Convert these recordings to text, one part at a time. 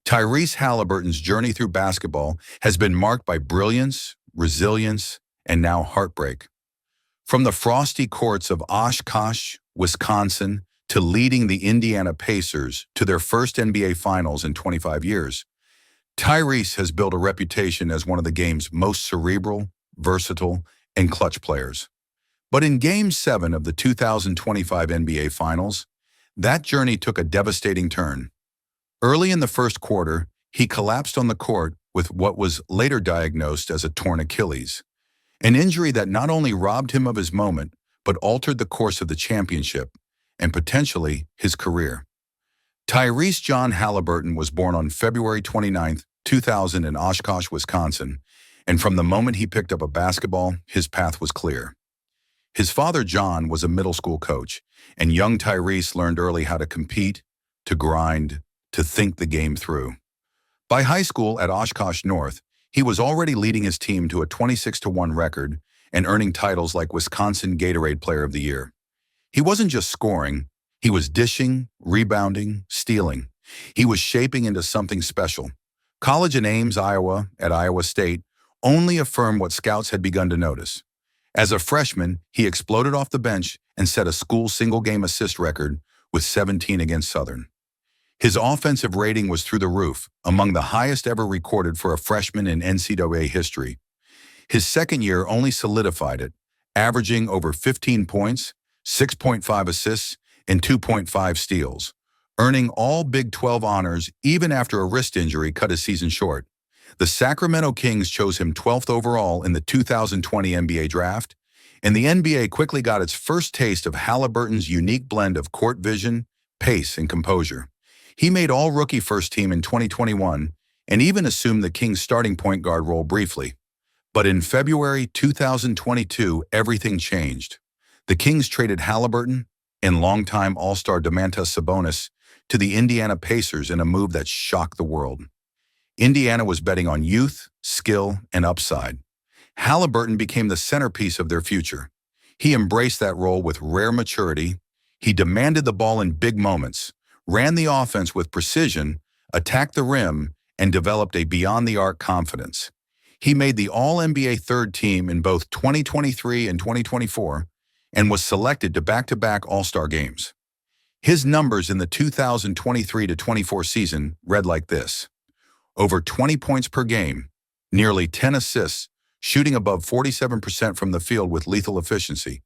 Tyrese Haliburton's journey through basketball has been marked by brilliance, resilience, and now heartbreak. From the frosty courts of Oshkosh, Wisconsin, to leading the Indiana Pacers to their first NBA Finals in 25 years, Tyrese has built a reputation as one of the game's most cerebral, versatile, and clutch players. But in Game 7 of the 2025 NBA Finals, that journey took a devastating turn. Early in the first quarter, he collapsed on the court with what was later diagnosed as a torn Achilles, an injury that not only robbed him of his moment, but altered the course of the championship and potentially his career. Tyrese John Haliburton was born on February 29, 2000 in Oshkosh, Wisconsin, and from the moment he picked up a basketball, his path was clear. His father, John, was a middle school coach, and young Tyrese learned early how to compete, to grind, to think the game through. By high school at Oshkosh North, he was already leading his team to a 26-1 record and earning titles like Wisconsin Gatorade Player of the Year. He wasn't just scoring, he was dishing, rebounding, stealing. He was shaping into something special. College in Ames, Iowa, at Iowa State, only affirmed what scouts had begun to notice. As a freshman, he exploded off the bench and set a school single-game assist record with 17 against Southern. His offensive rating was through the roof, among the highest ever recorded for a freshman in NCAA history. His second year only solidified it, averaging over 15 points, 6.5 assists, and 2.5 steals, earning all Big 12 honors even after a wrist injury cut his season short. The Sacramento Kings chose him 12th overall in the 2020 NBA Draft, and the NBA quickly got its first taste of Haliburton's unique blend of court vision, pace, and composure. He made all-rookie first team in 2021 and even assumed the Kings' starting point guard role briefly. But in February 2022, everything changed. The Kings traded Haliburton and longtime All-Star Domantas Sabonis to the Indiana Pacers in a move that shocked the world. Indiana was betting on youth, skill, and upside. Haliburton became the centerpiece of their future. He embraced that role with rare maturity. He demanded the ball in big moments, ran the offense with precision, attacked the rim, and developed a beyond-the-arc confidence. He made the All-NBA third team in both 2023 and 2024 and was selected to back-to-back All-Star games. His numbers in the 2023-24 season read like this: over 20 points per game, nearly 10 assists, shooting above 47% from the field with lethal efficiency.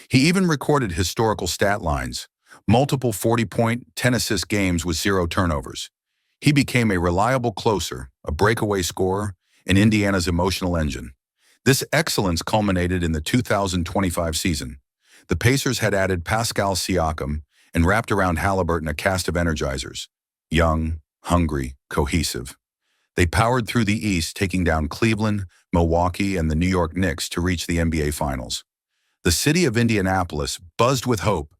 He even recorded historical stat lines: multiple 40-point, 10-assist games with 0 turnovers. He became a reliable closer, a breakaway scorer, and Indiana's emotional engine. This excellence culminated in the 2025 season. The Pacers had added Pascal Siakam and wrapped around Haliburton a cast of energizers: young, hungry, cohesive. They powered through the East, taking down Cleveland, Milwaukee, and the New York Knicks to reach the NBA Finals. The city of Indianapolis buzzed with hope.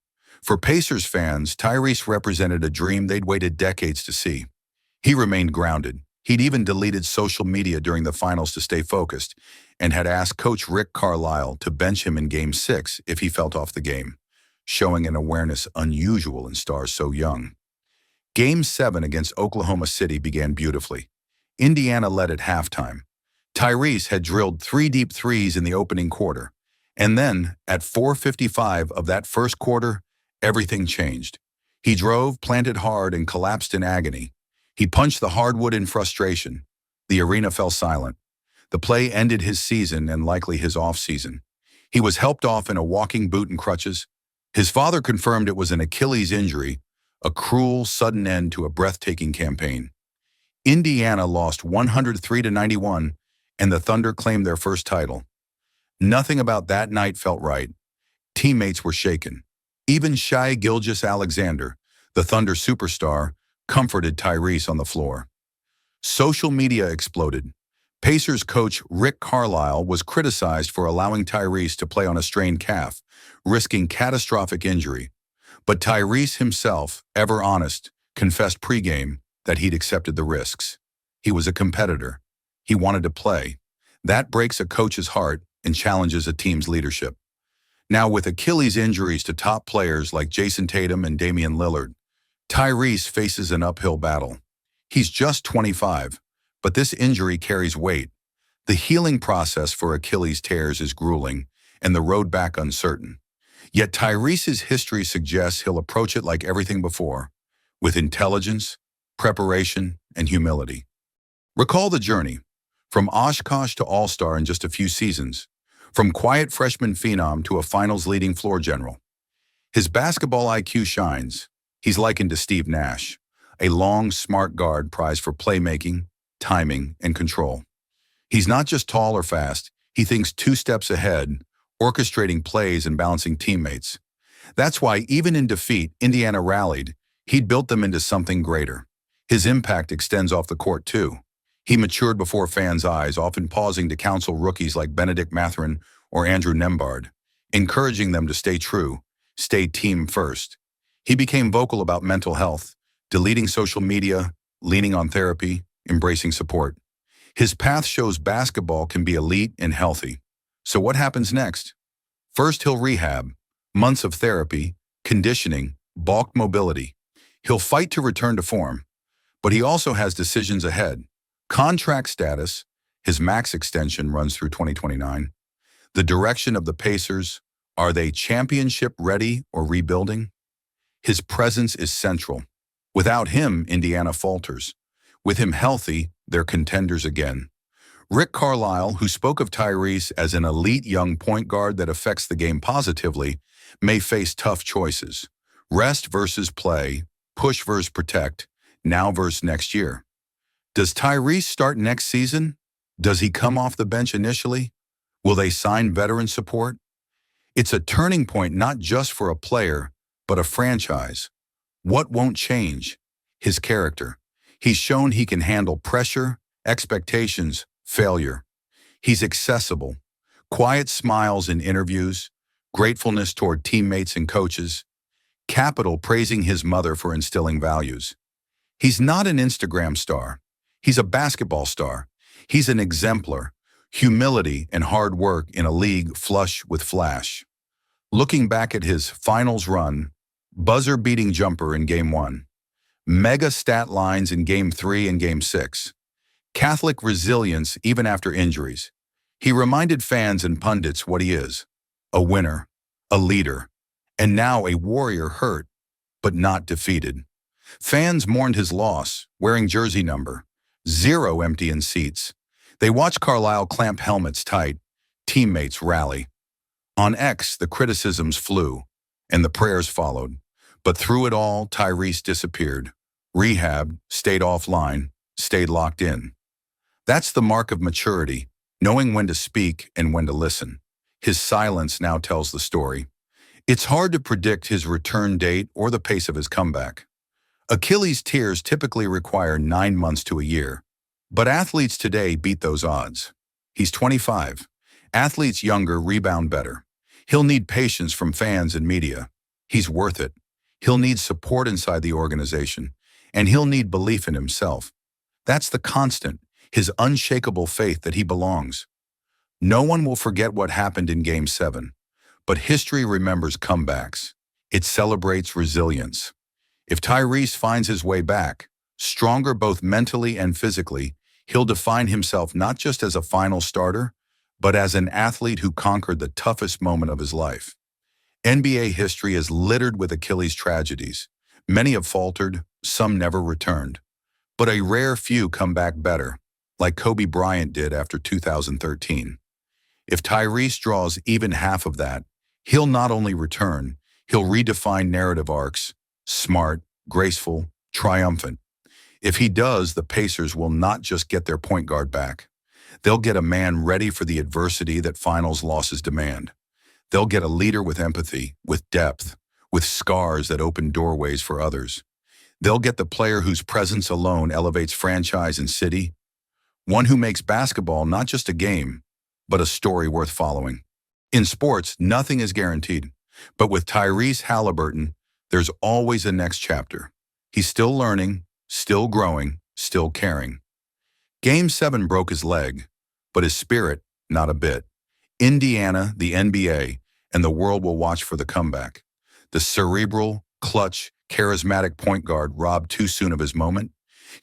For Pacers fans, Tyrese represented a dream they'd waited decades to see. He remained grounded. He'd even deleted social media during the finals to stay focused, and had asked coach Rick Carlisle to bench him in Game 6 if he felt off the game, showing an awareness unusual in stars so young. Game 7 against Oklahoma City began beautifully. Indiana led at halftime. Tyrese had drilled 3 deep threes in the opening quarter, and then, at 4:55 of that first quarter, everything changed. He drove, planted hard, and collapsed in agony. He punched the hardwood in frustration. The arena fell silent. The play ended his season and likely his off-season. He was helped off in a walking boot and crutches. His father confirmed it was an Achilles injury, a cruel, sudden end to a breathtaking campaign. Indiana lost 103-91, and the Thunder claimed their first title. Nothing about that night felt right. Teammates were shaken. Even Shai Gilgeous-Alexander, the Thunder superstar, comforted Tyrese on the floor. Social media exploded. Pacers coach Rick Carlisle was criticized for allowing Tyrese to play on a strained calf, risking catastrophic injury. But Tyrese himself, ever honest, confessed pregame that he'd accepted the risks. He was a competitor. He wanted to play. That breaks a coach's heart and challenges a team's leadership. Now, with Achilles injuries to top players like Jason Tatum and Damian Lillard, Tyrese faces an uphill battle. He's just 25, but this injury carries weight. The healing process for Achilles tears is grueling, and the road back uncertain. Yet Tyrese's history suggests he'll approach it like everything before, with intelligence, preparation, and humility. Recall the journey, from Oshkosh to All-Star in just a few seasons, from quiet freshman phenom to a finals-leading floor general. His basketball IQ shines. He's likened to Steve Nash, a long, smart guard prized for playmaking, timing, and control. He's not just tall or fast, he thinks two steps ahead, orchestrating plays and balancing teammates. That's why, even in defeat, Indiana rallied. He'd built them into something greater. His impact extends off the court, too. He matured before fans' eyes, often pausing to counsel rookies like Benedict Mathurin or Andrew Nembhard, encouraging them to stay true, stay team first. He became vocal about mental health, deleting social media, leaning on therapy, embracing support. His path shows basketball can be elite and healthy. So what happens next? First, he'll rehab, months of therapy, conditioning, bulk mobility. He'll fight to return to form, but he also has decisions ahead. Contract status, his max extension runs through 2029. The direction of the Pacers, are they championship ready or rebuilding? His presence is central. Without him, Indiana falters. With him healthy, they're contenders again. Rick Carlisle, who spoke of Tyrese as an elite young point guard that affects the game positively, may face tough choices. Rest versus play, push versus protect, now versus next year. Does Tyrese start next season? Does he come off the bench initially? Will they sign veteran support? It's a turning point not just for a player, but a franchise. What won't change? His character. He's shown he can handle pressure, expectations, failure. He's accessible. Quiet smiles in interviews, gratefulness toward teammates and coaches, capital praising his mother for instilling values. He's not an Instagram star. He's a basketball star. He's an exemplar. Humility and hard work in a league flush with flash. Looking back at his finals run, buzzer-beating jumper in Game 1, mega stat lines in Game 3 and Game 6, Catholic resilience even after injuries, he reminded fans and pundits what he is: a winner, a leader, and now a warrior hurt, but not defeated. Fans mourned his loss, wearing jersey number 0 empty in seats. They watched Carlisle clamp helmets tight, teammates rally. On X, the criticisms flew, and the prayers followed. But through it all, Tyrese disappeared. Rehabbed, stayed offline, stayed locked in. That's the mark of maturity, knowing when to speak and when to listen. His silence now tells the story. It's hard to predict his return date or the pace of his comeback. Achilles tears typically require 9 months to a year, but athletes today beat those odds. He's 25. Athletes younger rebound better. He'll need patience from fans and media. He's worth it. He'll need support inside the organization, and he'll need belief in himself. That's the constant, his unshakable faith that he belongs. No one will forget what happened in Game 7, but history remembers comebacks. It celebrates resilience. If Tyrese finds his way back, stronger both mentally and physically, he'll define himself not just as a final starter, but as an athlete who conquered the toughest moment of his life. NBA history is littered with Achilles tragedies. Many have faltered, some never returned. But a rare few come back better, like Kobe Bryant did after 2013. If Tyrese draws even half of that, he'll not only return, he'll redefine narrative arcs: smart, graceful, triumphant. If he does, the Pacers will not just get their point guard back. They'll get a man ready for the adversity that finals losses demand. They'll get a leader with empathy, with depth, with scars that open doorways for others. They'll get the player whose presence alone elevates franchise and city, one who makes basketball not just a game, but a story worth following. In sports, nothing is guaranteed, but with Tyrese Haliburton, there's always a next chapter. He's still learning, still growing, still caring. Game 7 broke his leg, but his spirit, not a bit. Indiana, the NBA, and the world will watch for the comeback. The cerebral, clutch, charismatic point guard robbed too soon of his moment.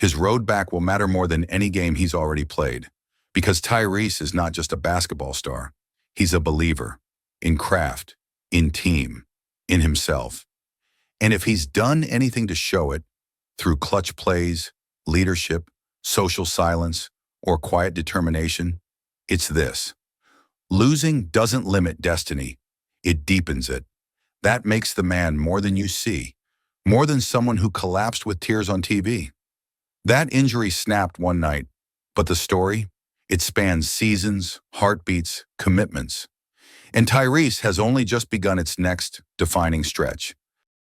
His road back will matter more than any game he's already played. Because Tyrese is not just a basketball star. He's a believer. In craft. In team. In himself. And if he's done anything to show it, through clutch plays, leadership, social silence, or quiet determination, it's this. Losing doesn't limit destiny. It deepens it. That makes the man more than you see. More than someone who collapsed with tears on TV. That injury snapped one night, but the story? It spans seasons, heartbeats, commitments. And Tyrese has only just begun its next defining stretch.